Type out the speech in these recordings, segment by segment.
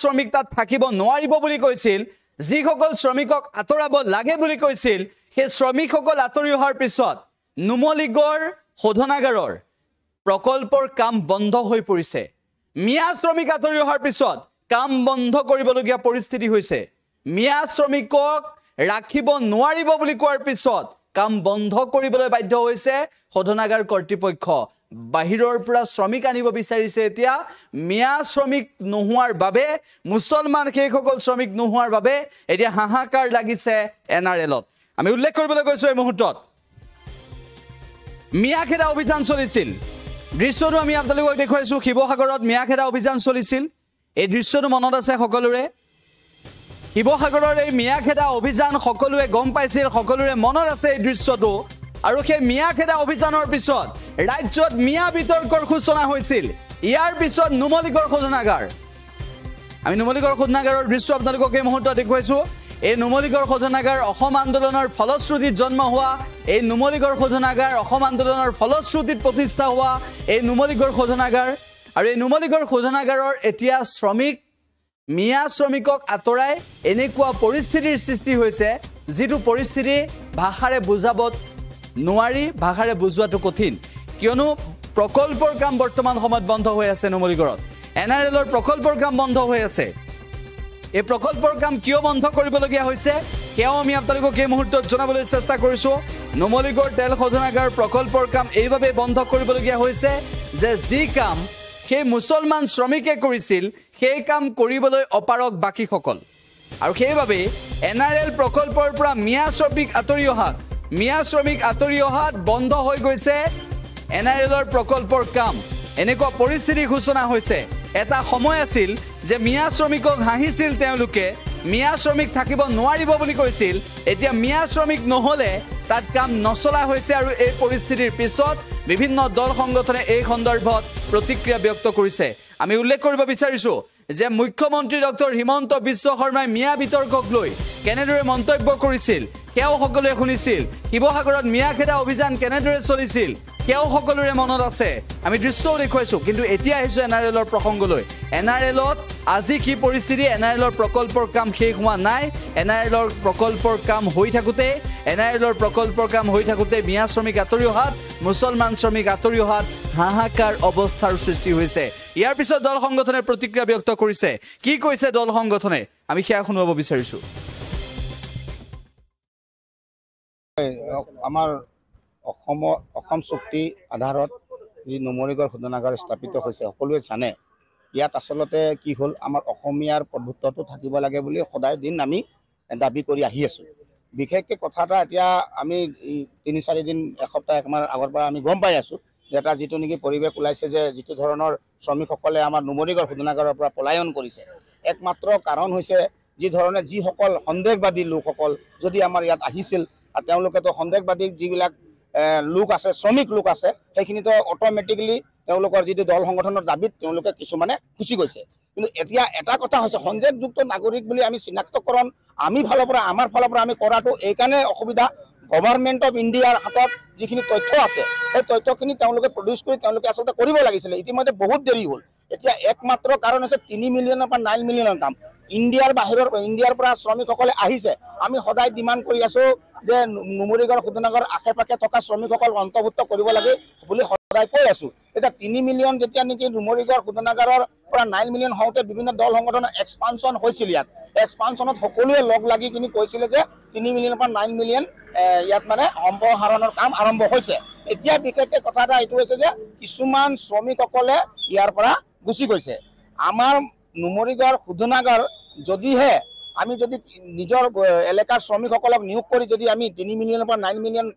শ্ৰমিক তাত থাকিব নোৱাৰিব বুলি কৈছিল যিসকল শ্ৰমিকক আতৰাব লাগে বুলি কৈছিল সেই শ্ৰমিকসকল আতৰি অহাৰ পিছত নুমলীগড় শোধনাগাৰৰ প্ৰকল্পৰ কাম বন্ধ হৈ পৰিছে মিয়া শ্ৰমিক আতৰি অহাৰ পিছত কাম বন্ধ কৰিবলগীয়া পৰিস্থিতি হৈছে মিয়া শ্ৰমিকক ৰাখিব নোৱাৰিব বুলি কোৱাৰ পিছত কাম বন্ধ কৰিবলৈ বাধ্য হৈছে শোধনাগাৰ কৰ্তৃপক্ষ বাহিৰৰ পৰা শ্ৰমিক আনিব বিচাৰিছে এতিয়া মিয়া শ্ৰমিক নোহোৱাৰ বাবে মুছলমান সেইসকল শ্ৰমিক নোহোৱাৰ বাবে এতিয়া হাহাকাৰ লাগিছে এনআৰএলত আমি উল্লেখ কৰিবলৈ গৈছো এই মুহূৰ্তত মিয়াখেদা অভিযান চলিছিল দৃশ্যটো আমি আপোনালোকক দেখুৱাইছো শিৱসাগৰত মিয়াখেদা অভিযান চলিছিল এই দৃশ্যটো মনত আছে সকলোৰে শিৱসাগৰৰ এই মিয়াখেদা অভিযান সকলোৱে গম পাইছিল সকলোৰে মনত আছে এই দৃশ্যটো আৰু সেই মিয়াখেদা অভিযানৰ পিছত ৰাজ্যত মিয়া বিতৰ্কৰ সূচনা হৈছিল ইয়াৰ পিছত নুমলীগড় শোধনাগাৰ আমি নুমলীগড় শোধনাগাৰৰ দৃশ্য আপোনালোকক এই মুহূৰ্তত দেখুৱাইছো এই নুমলীগড় শোধনাগাৰ অসম আন্দোলনৰ ফলশ্ৰুতিত জন্ম হোৱা এই নুমলীগড় শোধনাগাৰ অসম আন্দোলনৰ ফলশ্ৰুতিত প্ৰতিষ্ঠা হোৱা এই নুমলীগড় শোধনাগাৰ আৰু এই নুমলীগড় শোধনাগাৰৰ এতিয়া শ্ৰমিক মিয়া শ্ৰমিকক আতৰাই এনেকুৱা পৰিস্থিতিৰ সৃষ্টি হৈছে যিটো পৰিস্থিতি ভাষাৰে বুজাব নোৱাৰি ভাষাৰে বুজোৱাটো কঠিন কিয়নো প্ৰকল্পৰ কাম বৰ্তমান সময়ত বন্ধ হৈ আছে নুমলীগড়ত এনআৰএলৰ প্ৰকল্পৰ কাম বন্ধ হৈ আছে এই প্ৰকল্পৰ কাম কিয় বন্ধ কৰিবলগীয়া হৈছে কিয় আমি আপোনালোকক এই মুহূৰ্তত জনাবলৈ চেষ্টা কৰিছো নুমলীগড় তেল শোধনাগাৰ প্ৰকল্পৰ কাম এইভাবে বন্ধ কৰিবলগীয়া হৈছে যে যি কাম সেই মুছলমান শ্ৰমিকে কৰিছিল সেই কাম কৰিবলৈ অপাৰক বাকীসকল আৰু সেইভাবে এনআৰএল প্ৰকল্পৰ পৰা মিয়া শ্ৰমিক আতৰি অহাত বন্ধ হৈ গৈছে এনআৰএলৰ প্ৰকল্পৰ কাম এনেকুৱা পৰিস্থিতিৰ সূচনা হৈছে এটা সময় আছিল যে মিয়া শ্ৰমিকক হাঁহিছিল তেওঁলোকে মিয়া শ্ৰমিক থাকিব নোৱাৰিব বুলি কৈছিল এতিয়া মিয়া শ্ৰমিক নহলে তাত কাম নচলা হৈছে আৰু এই পৰিস্থিতিৰ পিছত বিভিন্ন দল সংগঠনে এই সন্দৰ্ভত প্ৰতিক্ৰিয়া ব্যক্ত কৰিছে আমি উল্লেখ কৰিব বিচাৰিছো যে মুখ্যমন্ত্ৰী ডক্টৰ হিমন্ত বিশ্ব শৰ্মাই মিয়া বিতৰ্কক লৈ কেনেদৰে মন্তব্য কৰিছিল কেও সকলোৱে শুনিছিল শিৱসাগৰত মিয়াখেদা অভিযান কেনেদৰে চলিছিল কেও সকলোৰে মনত আছে আমি দৃশ্যও দেখুৱাইছো কিন্তু এতিয়া আহিছো এনআৰএলৰ প্ৰসংগলৈ এনআৰএলত আজি কি পৰিস্থিতি এনআৰএলৰ প্ৰকল্পৰ কাম শেষ হোৱা নাই এনআৰএলৰ প্ৰকল্পৰ কাম হৈ থাকোতে মিয়া শ্ৰমিক আতৰি অহাত মুছলমান শ্ৰমিক আতৰি অহাত হাহাকাৰ অৱস্থাৰ সৃষ্টি হৈছে ইয়াৰ পিছত দল সংগঠনে প্ৰতিক্ৰিয়া ব্যক্ত কৰিছে কি কৈছে দল সংগঠনে আমি সেয়া শুনাব বিচাৰিছো আমাৰ অসম চুক্তি আধাৰত যি নুমলীগড় শোধনাগাৰ স্থাপিত হৈছে সকলোৱে জানে ইয়াত আচলতে কি হ'ল আমাৰ অসমীয়াৰ প্ৰভুত্বটো থাকিব লাগে বুলি সদায় দিন আমি দাবী কৰি আহি আছোঁ বিশেষকৈ কথা এটা এতিয়া আমি ৩-৪ দিন এসপ্তাহ একমাহ আগৰ পৰা আমি গম পাই আছোঁ যে এটা যিটো নেকি পৰিৱেশ ওলাইছে যে যিটো ধৰণৰ শ্ৰমিকসকলে আমাৰ নুমলীগড় শোধনাগাৰৰ পৰা পলায়ন কৰিছে একমাত্ৰ কাৰণ হৈছে যি ধৰণে যিসকল সন্দেহবাদী লোকসকল যদি আমাৰ ইয়াত আহিছিল আৰু তেওঁলোকেতো সন্দেহবাদী যিবিলাক লোক আছে শ্ৰমিক লোক আছে সেইখিনিতো অট'মেটিকলি তেওঁলোকৰ যিটো দল সংগঠনৰ দাবীত তেওঁলোকে কিছুমানে গুচি গৈছে কিন্তু এতিয়া এটা কথা হৈছে সন্দেহযুক্ত নাগৰিক বুলি আমি চিনাক্তকৰণ আমাৰ ফালৰ পৰা আমি কৰাটো এইকাৰণে অসুবিধা গভৰ্ণমেণ্ট অফ ইণ্ডিয়াৰ হাতত যিখিনি তথ্য আছে সেই তথ্যখিনি তেওঁলোকে প্ৰডিউচ কৰি তেওঁলোকে আচলতে কৰিব লাগিছিলে ইতিমধ্যে বহুত দেৰি হ'ল এতিয়া একমাত্ৰ কাৰণ হৈছে 3 মিলিয়নৰ পৰা 9 মিলিয়নৰ কাম ইণ্ডিয়াৰ পৰা শ্ৰমিকসকলে আহিছে আমি সদায় ডিমাণ্ড কৰি আছোঁ যে নুমলীগড় শোধনাগাৰ আশে-পাশে থকা শ্ৰমিকসকল অন্তৰ্ভুক্ত কৰিব লাগে বুলি সদায় কৈ আছোঁ এতিয়া 3 মিলিয়ন যেতিয়া নেকি নুমলীগড় শোধনাগাৰৰ পৰা 9 মিলিয়ন হওঁতে বিভিন্ন দল সংগঠনৰ এক্সপানশ্যন হৈছিল ইয়াত এক্সপানশ্যনত সকলোৱে লগ লাগি কিনি কৈছিলে যে 3 মিলিয়নৰ পৰা 9 মিলিয়ন ইয়াত মানে সম্প্ৰসাৰণৰ কাম আৰম্ভ হৈছে এতিয়া বিশেষকৈ কথা এটা এইটো হৈছে যে কিছুমান শ্ৰমিকসকলে ইয়াৰ পৰা গুচি গৈছে আমাৰ নুমলীগড় শোধনাগাৰ যদিহে আমি যদি নিজৰ এলেকাৰ শ্ৰমিকসকলক নিয়োগ কৰি যদি আমি 3 মিলিয়নৰ পৰা 9 মিলিয়ন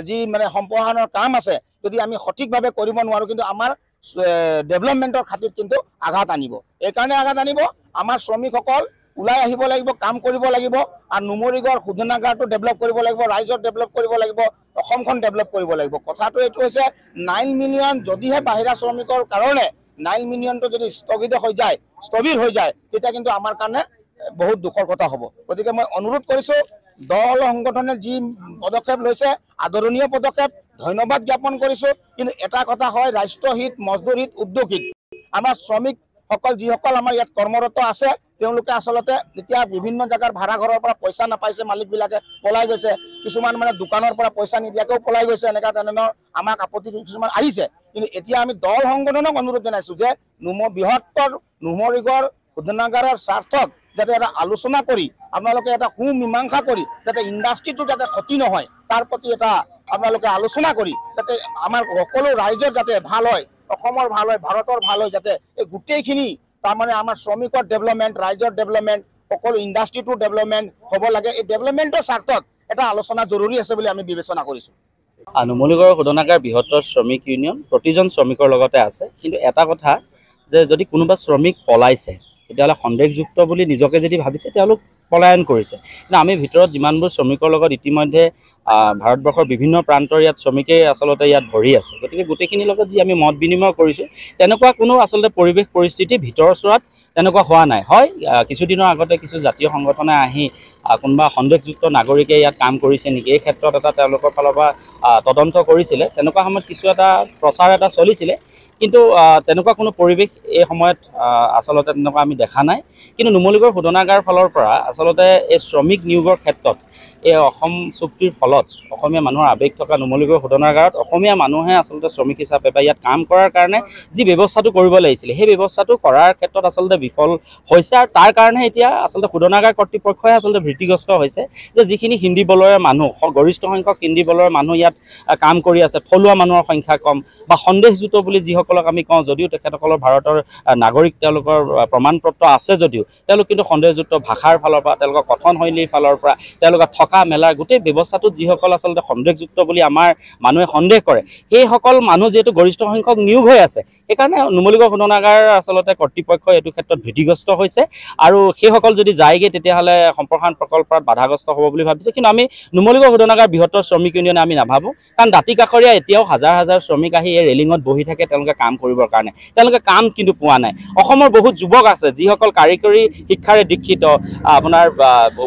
যি মানে সম্প্ৰসাৰণৰ কাম আছে যদি আমি সঠিকভাৱে কৰিব নোৱাৰোঁ কিন্তু আমাৰ ডেভেলপমেণ্টৰ খাতিৰত কিন্তু আঘাত আনিব এইকাৰণে আঘাত আনিব আমাৰ শ্ৰমিকসকল ওলাই আহিব লাগিব কাম কৰিব লাগিব আৰু নুমলীগড় শোধনাগাৰটো ডেভেলপ কৰিব লাগিব ৰাইজক ডেভেলপ কৰিব লাগিব অসমখন ডেভেলপ কৰিব লাগিব কথাটো এইটো হৈছে 9 মিলিয়ন যদিহে বাহিৰা শ্ৰমিকৰ কাৰণে 9 মিলিয়নটো যদি স্থগিৰ হৈ যায় তেতিয়া কিন্তু আমাৰ কাৰণে বহুত দুখৰ কথা হ'ব গতিকে মই অনুৰোধ কৰিছোঁ দল সংগঠনে যি পদক্ষেপ লৈছে আদৰণীয় পদক্ষেপ ধন্যবাদ জ্ঞাপন কৰিছোঁ কিন্তু এটা কথা হয় ৰাষ্ট্ৰহিত মজদুৰ হিত উদ্যোগ হিত আমাৰ শ্ৰমিক সকল যিসকল আমাৰ ইয়াত কৰ্মৰত আছে তেওঁলোকে আচলতে এতিয়া বিভিন্ন জাগাৰ ভাড়া ঘৰৰ পৰা পইচা নাপাইছে, মালিকবিলাকে পলাই গৈছে, কিছুমান মানে দোকানৰ পৰা পইচা নিদিয়াকেও পলাই গৈছে, এনেকুৱা ধৰণৰ আমাক আপত্তি কিছুমান আহিছে। কিন্তু এতিয়া আমি দল সংগঠনক অনুৰোধ জনাইছোঁ যে বৃহত্তৰ নুমলীগড় শোধনাগাৰৰ স্বাৰ্থত যাতে এটা আলোচনা কৰি আপোনালোকে এটা সুমীমাংসা কৰি যাতে ইণ্ডাষ্ট্ৰিটো যাতে ক্ষতি নহয় তাৰ প্ৰতি এটা আপোনালোকে আলোচনা কৰি যাতে আমাৰ সকলো ৰাইজৰ যাতে ভাল হয়, অসমৰ ভাল হয়, ভাৰতৰ ভাল হয়, যাতে এই গোটেইখিনি তাৰমানে আমাৰ শ্ৰমিকৰ ডেভেলপমেণ্ট, ৰাইজৰ ডেভেলপমেণ্ট, সকলো ইণ্ডাষ্ট্ৰিটোৰ ডেভেলপমেণ্ট হ'ব লাগে। এই ডেভেলপমেণ্টৰ স্বাৰ্থত এটা আলোচনা জৰুৰী আছে বুলি আমি বিবেচনা কৰিছোঁ। নুমলীগড় শোধনাগাৰ বৃহত্তৰ শ্ৰমিক ইউনিয়ন প্ৰতিজন শ্ৰমিকৰ লগতে আছে। কিন্তু এটা কথা যে যদি কোনোবা শ্ৰমিক পলাইছে তেতিয়াহ'লে সন্দেহযুক্ত বুলি নিজকে যদি ভাবিছে তেওঁলোক পলায়ন কৰিছে। কিন্তু আমি ভিতৰত যিমানবোৰ শ্ৰমিকৰ লগত ইতিমধ্যে ভাৰতবৰ্ষৰ বিভিন্ন প্ৰান্তৰ ইয়াত শ্ৰমিকেই আচলতে ইয়াত ভৰি আছে, গতিকে গোটেইখিনিৰ লগত যি আমি মত বিনিময় কৰিছোঁ তেনেকুৱা কোনো আচলতে পৰিৱেশ পৰিস্থিতি ভিতৰ চোৱাত তেনেকুৱা হোৱা নাই। হয়, কিছুদিনৰ আগতে কিছু জাতীয় সংগঠনে আহি কোনোবা সন্দেহযুক্ত নাগৰিকে ইয়াত কাম কৰিছে নেকি এই ক্ষেত্ৰত এটা তেওঁলোকৰ ফালৰ পৰা তদন্ত কৰিছিলে, তেনেকুৱা সময়ত কিছু এটা প্ৰচাৰ এটা চলিছিলে। কিন্তু তেনেকুৱা কোনো পৰিৱেশ এই সময়ত আচলতে তেনেকুৱা আমি দেখা নাই। কিন্তু নুমলীগড় শোধনাগাৰ ফালৰ পৰা আচলতে এই শ্ৰমিক নিয়োগৰ ক্ষেত্ৰত এই অসম চুক্তিৰ ফলত অসমীয়া মানুহৰ আৱেগ থকা নুমলীগড় শোধনাগাৰত অসমীয়া মানুহে আচলতে শ্ৰমিক হিচাপে বা ইয়াত কাম কৰাৰ কাৰণে যি ব্যৱস্থাটো কৰিব লাগিছিলে সেই ব্যৱস্থাটো কৰাৰ ক্ষেত্ৰত আচলতে বিফল হৈছে। আৰু তাৰ কাৰণে এতিয়া আচলতে শোধনাগাৰ কৰ্তৃপক্ষই আচলতে ভীতিগ্ৰস্ত হৈছে যে যিখিনি হিন্দী বলয়ৰ মানুহ, গৰিষ্ঠ সংখ্যক হিন্দী বলয়ৰ মানুহ ইয়াত কাম কৰি আছে, থলুৱা মানুহৰ সংখ্যা কম বা সন্দেহযুক্ত বুলি যিসকলক আমি কওঁ, যদিও তেখেতসকলৰ ভাৰতৰ নাগৰিক তেওঁলোকৰ প্ৰমাণপত্ৰ আছে যদিও তেওঁলোক কিন্তু সন্দেহযুক্ত ভাষাৰ ফালৰ পৰা, তেওঁলোকৰ কথনশৈলীৰ ফালৰ পৰা, তেওঁলোকৰ থকা মেলাৰ গোটেই ব্যৱস্থাটোত যিসকল আচলতে সন্দেহযুক্ত বুলি আমাৰ মানুহে সন্দেহ কৰে সেইসকল মানুহ যিহেতু গৰিষ্ঠ সংখ্যক নিয়োগ হৈ আছে, সেইকাৰণে নুমলীগড় শোধনাগাৰ আচলতে কৰ্তৃপক্ষই এইটো ক্ষেত্ৰত ভীতিগ্ৰস্ত হৈছে। আৰু সেইসকল যদি যায়গৈ তেতিয়াহ'লে সম্প্ৰসাৰণ প্ৰকল্পত বাধাগ্ৰস্ত হ'ব বুলি ভাবিছে। কিন্তু আমি নুমলীগড় শোধনাগাৰ বৃহত্তৰ শ্ৰমিক ইউনিয়নে আমি নাভাবোঁ, কাৰণ দাঁতিকাষৰীয়া এতিয়াও হাজাৰ হাজাৰ শ্ৰমিক আহি এই ৰেলিঙত বহি থাকে তেওঁলোকে কাম কৰিবৰ কাৰণে, তেওঁলোকে কাম কিন্তু পোৱা নাই। অসমৰ বহুত যুৱক আছে যিসকল কাৰিকৰী শিক্ষাৰে দীক্ষিত, আপোনাৰ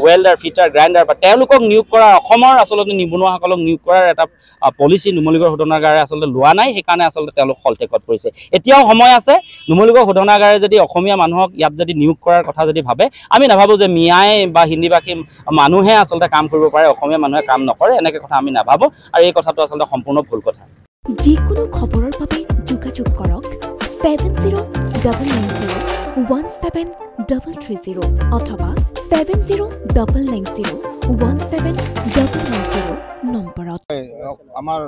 ৱেল্ডাৰ, ফিটাৰ, গ্ৰাইণ্ডাৰ, বা তেওঁলোকক নিয়োগ কৰাৰ, অসমৰ আচলতে নিবনুৱাসকলক নিয়োগ কৰাৰ এটা পলিচি নুমলীগড় শোধনাগাৰে আচলতে লোৱা নাই। সেইকাৰণে আচলতে তেওঁলোক খলটেকত পৰিছে। এতিয়াও সময় আছে, নুমলীগড় শোধনাগাৰে যদি অসমীয়া মানুহক ইয়াত যদি নিয়োগ কৰাৰ কথা যদি ভাবে, আমি নাভাবোঁ যে মিয়াই বা হিন্দীভাষী মানুহে আচলতে কাম কৰিব পাৰে, অসমীয়া মানুহে কাম নকৰে, এনেকৈ কথা আমি নাভাবোঁ। আৰু এই কথাটো আচলতে সম্পূৰ্ণ ভুল কথা। যিকোনো খবৰৰ বাবে যোগাযোগ কৰক 7090173330 অথবা 7099017990 নম্বৰত। আমাৰ